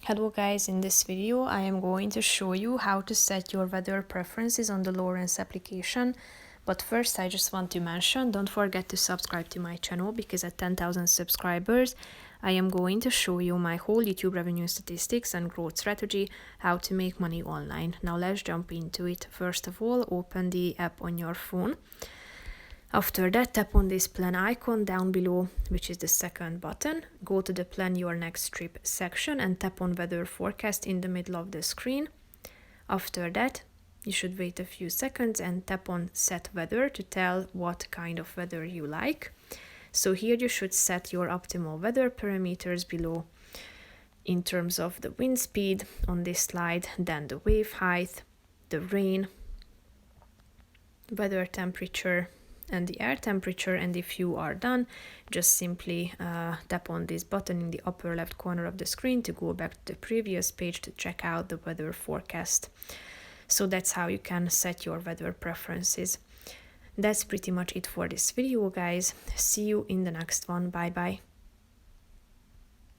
Hello guys, in this video I am going to show you how to set your weather preferences on the Lowrance application. But first I just want to mention, don't forget to subscribe to my channel because at 10,000 subscribers I am going to show you my whole YouTube revenue statistics and growth strategy, how to make money online. Now let's jump into it. First of all, open the app on your phone. After that, tap on this plan icon down below, which is the second button. Go to the plan your next trip section and tap on weather forecast in the middle of the screen. After that, you should wait a few seconds and tap on set weather to tell what kind of weather you like. So here you should set your optimal weather parameters below in terms of the wind speed on this slide, then the wave height, the rain, weather temperature, and the air temperature. And if you are done, just simply tap on this button in the upper left corner of the screen to go back to the previous page to check out the weather forecast. So that's how you can set your weather preferences. That's pretty much it for this video, guys. See you in the next one. Bye bye.